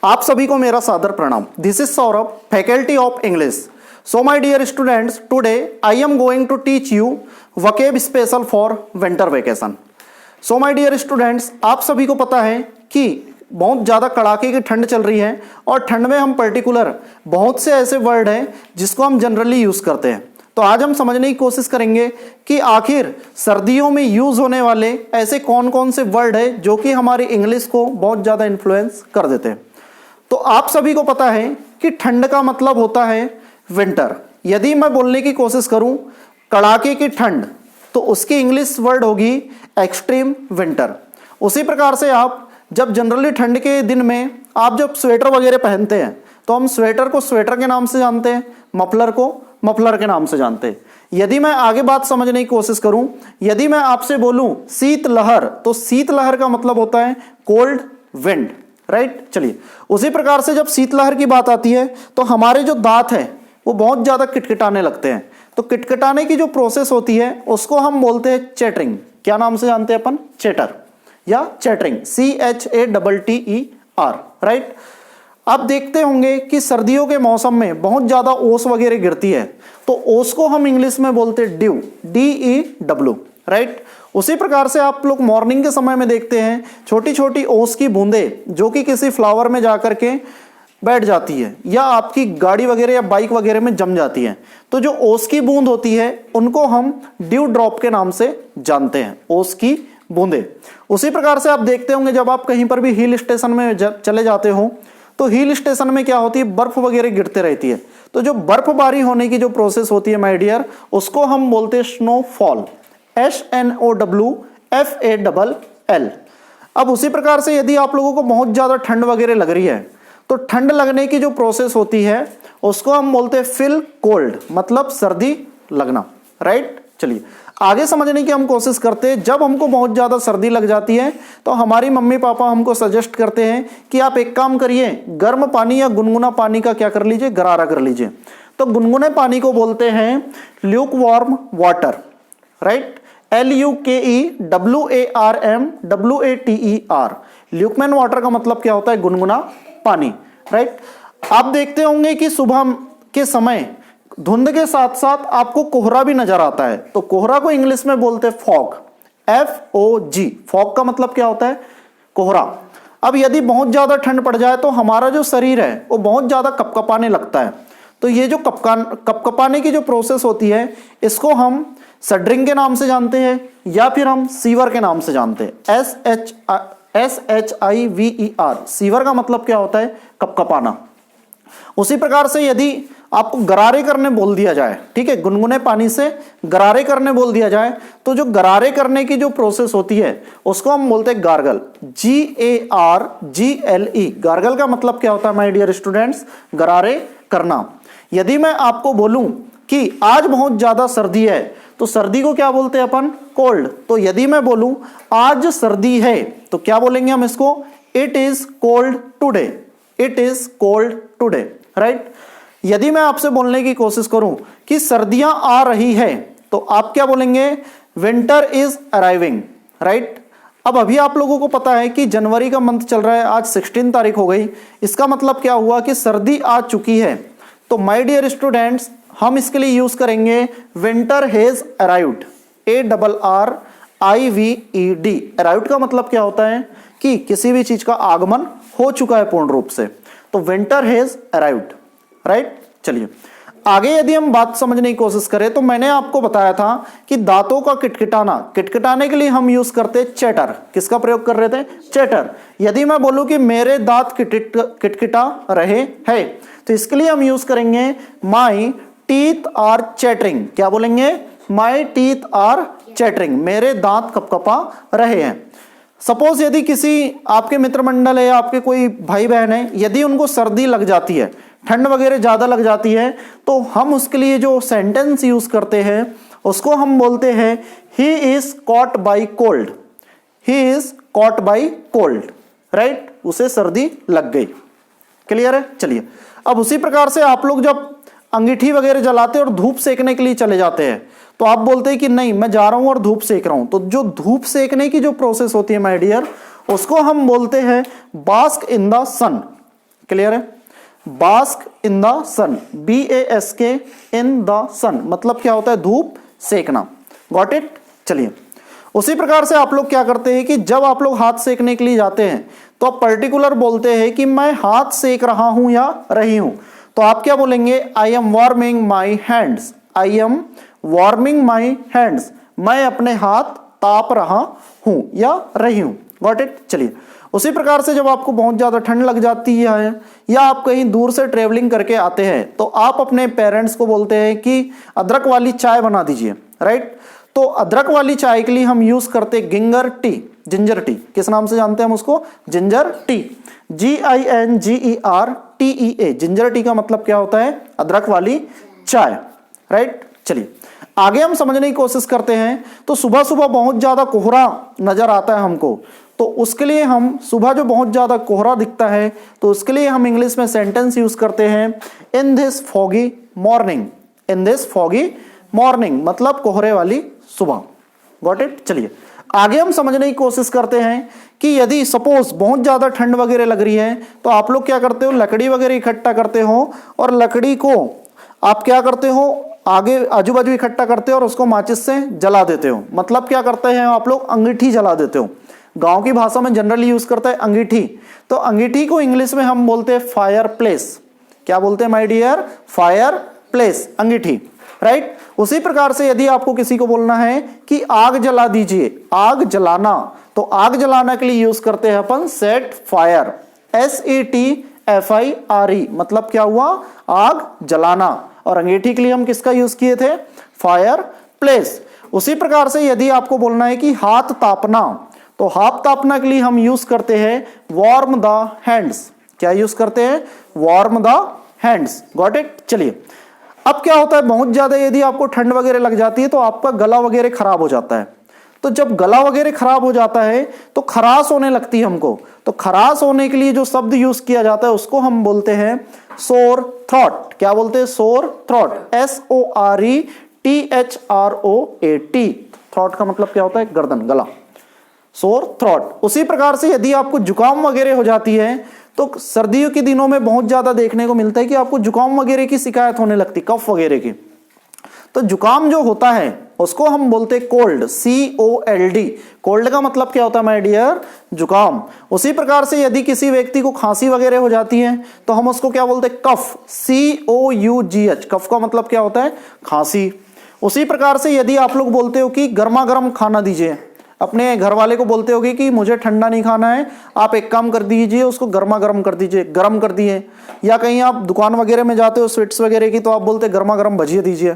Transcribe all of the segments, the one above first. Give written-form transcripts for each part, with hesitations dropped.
आप सभी को मेरा सादर प्रणाम। This is Saurabh, faculty of English. So my dear students, today I am going to teach you vocab special for winter vacation. So my dear students, आप सभी को पता है कि बहुत ज़्यादा कड़ाके की ठंड चल रही है और ठंड में हम पर्टिकुलर बहुत से ऐसे वर्ड हैं जिसको हम जनरली यूज़ करते हैं। तो आज हम समझने की कोशिश करेंगे कि आखिर सर्दियों में यूज़ होने वाले ऐसे कौन कौन से वर्ड है जो कि हमारी इंग्लिश को बहुत ज़्यादा इन्फ्लुएंस कर देते हैं। तो आप सभी को पता है कि ठंड का मतलब होता है विंटर। यदि मैं बोलने की कोशिश करूं कड़ाके की ठंड तो उसकी इंग्लिश वर्ड होगी एक्सट्रीम विंटर। उसी प्रकार से आप जब जनरली ठंड के दिन में आप जब स्वेटर वगैरह पहनते हैं तो हम स्वेटर को स्वेटर के नाम से जानते हैं, मफलर को मफलर के नाम से जानते हैं। यदि मैं आगे बात समझने की कोशिश करूं, यदि मैं आपसे बोलूं शीतलहर तो शीतलहर का मतलब होता है कोल्ड विंड, राइट। चलिए, उसी प्रकार से जब शीतलहर की बात आती है तो हमारे जो दांत हैं वो बहुत ज़्यादा किटकिटाने लगते हैं। तो किटकिटाने की जो प्रोसेस होती है उसको हम बोलते हैं चैटरिंग। क्या नाम से जानते हैं अपन? चैटर या चैटरिंग, CHATTER, राइट। अब देखते होंगे कि सर्दियों के मौसम में बहुत ज़्यादा ओस वगैरह गिरती है तो ओस को हम इंग्लिश में बोलते हैं ड्यू, DEW, राइट। उसी प्रकार से आप लोग मॉर्निंग के समय में देखते हैं छोटी छोटी ओस की बूंदें जो कि किसी फ्लावर में जाकर के बैठ जाती है या आपकी गाड़ी वगैरह या बाइक वगैरह में जम जाती है। तो जो ओस की बूंद होती है उनको हम ड्यू ड्रॉप के नाम से जानते हैं, ओस की बूंदें। उसी प्रकार से आप देखते होंगे जब आप कहीं पर भी हिल स्टेशन में चले जाते हो तो हिल स्टेशन में क्या होती है, बर्फ वगैरह गिरते रहती है। तो जो बर्फबारी होने की जो प्रोसेस होती है माय डियर, उसको हम बोलते हैं स्नोफॉल, SNOWFALL। अब उसी प्रकार से यदि आप लोगों को बहुत ज़्यादा ठंड वगैरह लग रही है तो ठंड लगने की जो प्रोसेस होती है उसको हम बोलते हैं फील कोल्ड, मतलब सर्दी लगना, राइट। चलिए आगे समझने की हम कोशिश करते हैं। जब हमको बहुत ज़्यादा सर्दी लग जाती है तो हमारी मम्मी पापा हमको सजेस्ट करते हैं कि आप एक काम करिए, गर्म पानी या गुनगुना पानी का क्या कर लीजिए, गरारा कर लीजिए। तो गुनगुने पानी को बोलते हैं lukewarm water, right, LUKEWARMWATER। Lukewarm water का मतलब क्या होता है, गुनगुना पानी, राइट। आप देखते होंगे कि सुबह के समय धुंध के साथ साथ आपको कोहरा भी नजर आता है तो कोहरा को इंग्लिश में बोलते हैं फॉग, FOG। फॉग का मतलब क्या होता है, कोहरा। अब यदि बहुत ज्यादा ठंड पड़ जाए तो हमारा जो शरीर है वो बहुत ज्यादा कपकपाने लगता है। तो ये जो कपकपाने की जो प्रोसेस होती है इसको हम सड्रिंग के नाम से जानते हैं या फिर हम सीवर के नाम से जानते हैं, SHIVER। सीवर का मतलब क्या होता है, कपकपाना। उसी प्रकार से यदि आपको गरारे करने बोल दिया जाए, ठीक है, गुनगुने पानी से गरारे करने बोल दिया जाए तो जो गरारे करने की जो प्रोसेस होती है उसको हम बोलते हैं गार्गल, GARGLE। गार्गल का मतलब क्या होता है माय डियर स्टूडेंट्स, गरारे करना। यदि मैं आपको बोलूं कि आज बहुत ज्यादा सर्दी है तो सर्दी को क्या बोलते हैं अपन, कोल्ड। तो यदि मैं बोलूं आज सर्दी है तो क्या बोलेंगे हम इसको, it is cold today, it is cold today, right. यदि मैं आपसे बोलने की कोशिश करूं कि सर्दियां आ रही है तो आप क्या बोलेंगे, विंटर इज अराइविंग, राइट। अब अभी आप लोगों को पता है कि जनवरी का मंथ चल रहा है, आज 16 तारीख हो गई। इसका मतलब क्या हुआ कि सर्दी आ चुकी है। तो माय डियर स्टूडेंट्स, हम इसके लिए यूज करेंगे winter has arrived, ARRIVED। Arrived का मतलब क्या होता है कि किसी भी चीज का आगमन हो चुका है पूर्ण रूप से। तो विंटर हैज अराइव्ड, राइट। चलिए आगे यदि हम बात समझने की कोशिश करें तो मैंने आपको बताया था कि दांतों का किटकिटाना, किटकिटाने के लिए हम यूज करते हैं चैटर। किसका प्रयोग कर रहे थे, चैटर। यदि मैं बोलूं कि मेरे दांत किटकिटा रहे हैं तो इसके लिए हम यूज करेंगे माई टीथ आर चैटरिंग। क्या बोलेंगे, माई टीथ आर चैटरिंग, मेरे दांत कपकपा रहे हैं। सपोज यदि किसी आपके मित्र मंडल है या आपके कोई भाई बहन है, यदि उनको सर्दी लग जाती है, ठंड वगैरह ज्यादा लग जाती है तो हम उसके लिए जो सेंटेंस यूज करते हैं उसको हम बोलते हैं he is caught by cold, he is caught by cold, right. उसे सर्दी लग गई, क्लियर है। चलिए अब उसी प्रकार से आप लोग जब अंगीठी वगैरह जलाते और धूप सेकने के लिए चले जाते हैं तो आप बोलते हैं कि नहीं मैं जा रहा हूं और धूप सेक रहा हूं। तो जो धूप सेकने की जो प्रोसेस होती है माय डियर उसको हम बोलते हैं bask in the sun. Clear है? Bask in the sun, BASK in the sun मतलब क्या होता है? धूप सेकना। Got it? चलिए, उसी प्रकार से आप लोग क्या करते हैं कि जब आप लोग हाथ सेकने के लिए जाते हैं तो आप पर्टिकुलर बोलते हैं कि मैं हाथ सेक रहा हूं या रही हूं, तो आप क्या बोलेंगे? I am warming my hands, I am warming my hands, मैं अपने हाथ ताप रहा हूं या रही हूं। Got it? चलिए, उसी प्रकार से जब आपको बहुत ज्यादा ठंड लग जाती है या आप कहीं दूर से ट्रेवलिंग करके आते हैं तो आप अपने पेरेंट्स को बोलते हैं कि अदरक वाली चाय बना दीजिए, राइट? तो अदरक वाली चाय के लिए हम यूज करते गिंगर टी, जिंजर टी। किस नाम से जानते हैं हम उसको? Ginger tea, GINGERTEA। Ginger tea का मतलब क्या होता है? अदरक वाली चाय, राइट? चलिए, आगे हम समझने की कोशिश करते हैं। तो सुबह सुबह बहुत ज्यादा कोहरा नजर आता है हमको, तो उसके लिए हम सुबह जो बहुत ज्यादा कोहरा दिखता है तो उसके लिए हम इंग्लिश में सेंटेंस यूज करते हैं in this foggy morning, in this foggy morning मतलब कोहरे वाली सुबह। Got it? चलिए, आगे हम समझने की कोशिश करते हैं कि यदि सपोज बहुत ज्यादा ठंड वगैरह लग रही है तो आप लोग क्या करते हो? लकड़ी वगैरह इकट्ठा करते हो और लकड़ी को आप क्या करते हो? आगे आजू बाजू इकट्ठा करते हो और उसको माचिस से जला देते हो। मतलब क्या करते हैं आप लोग? अंगीठी जला देते हो। गांव की भाषा में जनरली यूज करता है अंगीठी, तो अंगीठी को इंग्लिश में हम बोलते हैं फायर प्लेस। क्या बोलते हैं माय डियर? फायर प्लेस, अंगीठी, राइट? उसी प्रकार से यदि आपको किसी को बोलना है कि आग जला दीजिए, आग जलाना, तो आग जलाना के लिए यूज करते हैं अपन सेट फायर, SETFIRE मतलब क्या हुआ? आग जलाना। और अंगीठी के लिए हम किसका यूज किए थे? Fire place. उसी प्रकार से यदि आपको बोलना है कि हाथ तापना, तो हाथ तापना के लिए हम यूज करते हैं वार्म द हैंड्स। क्या यूज करते हैं? Warm the hands. Got it? चलिए, अब क्या होता है? बहुत ज्यादा यदि आपको ठंड वगैरह लग जाती है तो आपका गला वगैरह खराब हो जाता है। तो जब गला वगैरह खराब हो जाता है तो खराश होने लगती है हमको, तो खराश होने के लिए जो शब्द यूज किया जाता है उसको हम बोलते हैं सोर थ्रोट। क्या बोलते हैं? Sore throat, SORETHROAT। थ्रोट का मतलब क्या होता है? गर्दन, गला, सोर थ्रोट। उसी प्रकार से यदि आपको जुकाम वगैरह हो जाती है तो सर्दियों के दिनों में बहुत ज्यादा देखने को मिलता है कि आपको जुकाम वगैरह की शिकायत होने लगती, कफ वगैरह की। तो जुकाम जो होता है उसको हम बोलते हैं कोल्ड, COLD। कोल्ड का मतलब क्या होता है माय डियर? जुकाम। उसी प्रकार से यदि किसी व्यक्ति को खांसी वगैरह हो जाती है तो हम उसको क्या बोलते हैं? कफ, COUGH। कफ का मतलब क्या होता है? खांसी। उसी प्रकार से यदि आप लोग बोलते हो कि गर्मा गर्म खाना दीजिए, अपने घर वाले को बोलते होगे कि मुझे ठंडा नहीं खाना है, आप एक काम कर दीजिए, उसको गर्मा गर्म कर दीजिए, गर्म कर दिए। या कहीं आप दुकान वगैरह में जाते हो स्वीट्स वगैरह की, तो आप बोलते गर्मा गर्म भजिए दीजिए।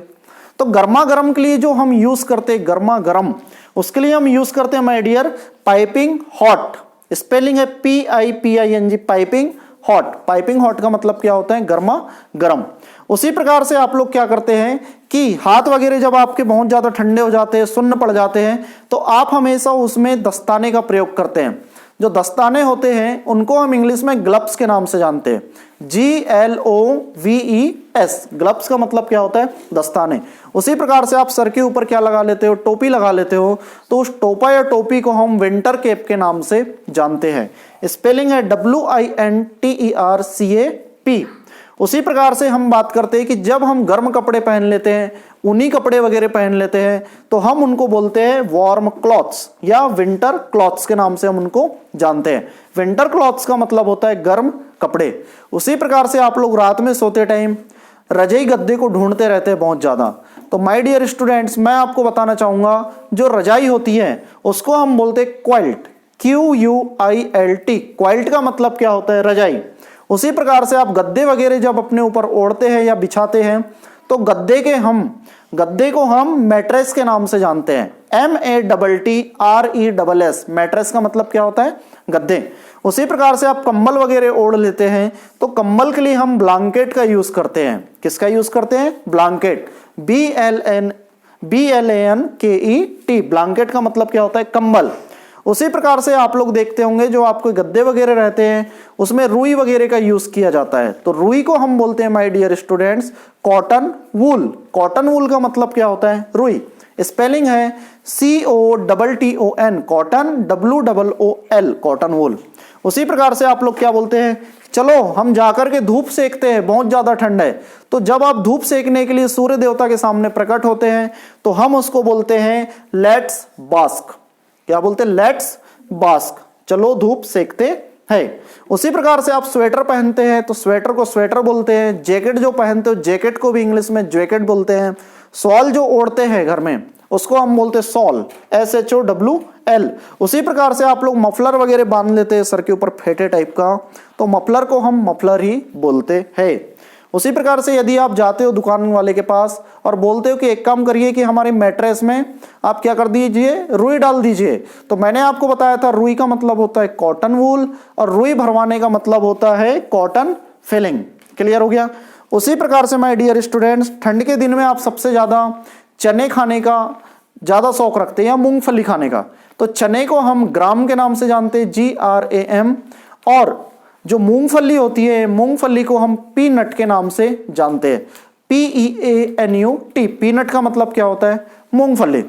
तो गर्मा गर्म के लिए जो हम यूज करते हैं गर्मा गर्म, उसके लिए हम यूज करते हैं my dear piping hot. Spelling है PIPING, piping hot. Piping hot का मतलब क्या होता है? गर्मा गर्म। उसी प्रकार से आप लोग क्या करते हैं कि हाथ वगैरह जब आपके बहुत ज्यादा ठंडे हो जाते हैं, सुन्न पड़ जाते हैं, तो आप हमेशा उसमें दस्ताने का प्रयोग करते हैं। जो दस्ताने होते हैं उनको हम इंग्लिश में ग्लव्स के नाम से जानते हैं, GLOVES। ग्लव्स का मतलब क्या होता है? दस्ताने। उसी प्रकार से आप सर के ऊपर क्या लगा लेते हो? टोपी लगा लेते हो, तो उस टोपा या टोपी को हम विंटर कैप के नाम से जानते हैं। स्पेलिंग है WINTERCAP। उसी प्रकार से हम बात करते हैं कि जब हम गर्म कपड़े पहन लेते हैं, ऊनी कपड़े वगैरह पहन लेते हैं, तो हम उनको बोलते हैं वार्म क्लॉथ्स या विंटर क्लॉथ्स के नाम से हम उनको जानते हैं। विंटर क्लॉथ्स का मतलब होता है गर्म कपड़े। उसी प्रकार से आप लोग रात में सोते टाइम रजाई गद्दे को ढूंढते रहते हैं बहुत ज्यादा, तो माय डियर स्टूडेंट्स, मैं आपको बताना चाहूंगा जो रजाई होती है उसको हम बोलते हैं क्वाइल्ट, QUILT। क्वाइल्ट का मतलब क्या होता है? रजाई। उसी प्रकार से आप गद्दे वगैरह जब अपने ऊपर ओढ़ते हैं या बिछाते हैं तो गद्दे को हम मैट्रेस के नाम से जानते हैं, MATTRESS। मैट्रेस का मतलब क्या होता है? गद्दे। उसी प्रकार से आप कंबल वगैरह ओढ़ लेते हैं तो कंबल के लिए हम ब्लैंकेट का यूज करते हैं। किसका यूज करते हैं? Blanket, BLANKET। ब्लैंकेट का मतलब क्या होता है? कंबल। उसी प्रकार से आप लोग देखते होंगे जो आपको गद्दे वगैरह रहते हैं उसमें रुई वगैरह का यूज किया जाता है, तो रुई को हम बोलते हैं my dear students cotton wool. Cotton wool का मतलब क्या होता है? रुई। स्पेलिंग है COTTON, cotton, WOOL, cotton wool. उसी प्रकार से आप लोग क्या बोलते हैं? चलो हम जाकर के धूप सेकते हैं, बहुत ज्यादा ठंड है। तो जब आप धूप सेकने के लिए सूर्य देवता के सामने प्रकट होते हैं तो हम उसको बोलते हैं लेट्स बास्क। क्या बोलते हैं? लेट्स बास्क, चलो धूप सेकते हैं। उसी प्रकार से आप स्वेटर पहनते हैं तो स्वेटर को स्वेटर बोलते हैं। जैकेट जो पहनते हो जैकेट को भी इंग्लिश में जैकेट बोलते हैं। सॉल जो ओढ़ते हैं घर में उसको हम बोलते हैं सॉल, SHOWL। उसी प्रकार से आप लोग मफलर वगैरह बांध लेते हैं सर के ऊपर फेटे टाइप का, तो मफलर को हम मफलर ही बोलते हैं। उसी प्रकार से यदि आप जाते हो दुकान वाले के पास और बोलते हो कि एक काम करिए कि हमारी मैट्रेस में आप क्या कर दीजिए, रुई डाल दीजिए, तो मैंने आपको बताया था रुई का मतलब होता है कॉटन वूल और रुई भरवाने का मतलब होता है कॉटन फिलिंग। क्लियर हो गया? उसी प्रकार से माय डियर स्टूडेंट्स, ठंड के दिन में आप सबसे ज्यादा चने खाने का ज्यादा शौक रखते हैं या मूंगफली खाने का। तो चने को हम ग्राम के नाम से जानते हैं, GRAM, और जो मूंगफली होती है मूंगफली को हम पीनट के नाम से जानते हैं, PEANUT। पीनट का मतलब क्या होता है? मूंगफली।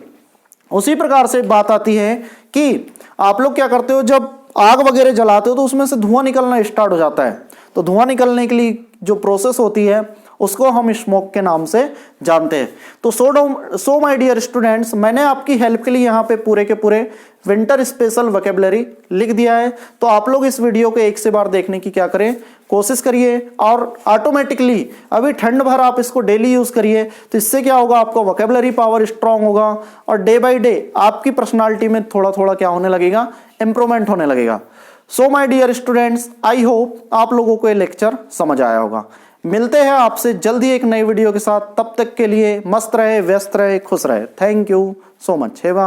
उसी प्रकार से बात आती है कि आप लोग क्या करते हो, जब आग वगैरह जलाते हो तो उसमें से धुआं निकलना स्टार्ट हो जाता है। तो धुआं निकलने के लिए जो प्रोसेस होती है उसको हम स्मोक के नाम से जानते हैं। तो सो माय डियर स्टूडेंट्स, मैंने आपकी हेल्प के लिए यहाँ पे पूरे के पूरे विंटर स्पेशल वोकैबुलरी लिख दिया है। तो आप लोग इस वीडियो को एक से बार देखने की क्या करें, कोशिश करिए, और ऑटोमेटिकली अभी ठंड भर आप इसको डेली यूज करिए। तो इससे क्या होगा, आपका वोकैबुलरी पावर स्ट्रांग होगा और डे बाय डे आपकी पर्सनालिटी में थोड़ा थोड़ा क्या होने लगेगा, इंप्रूवमेंट होने लगेगा। So my dear students, I hope आप लोगों को ये लेक्चर समझ आया होगा। मिलते हैं आपसे जल्दी एक नई वीडियो के साथ। तब तक के लिए मस्त रहे, व्यस्त रहे, खुश रहे। Thank you so much.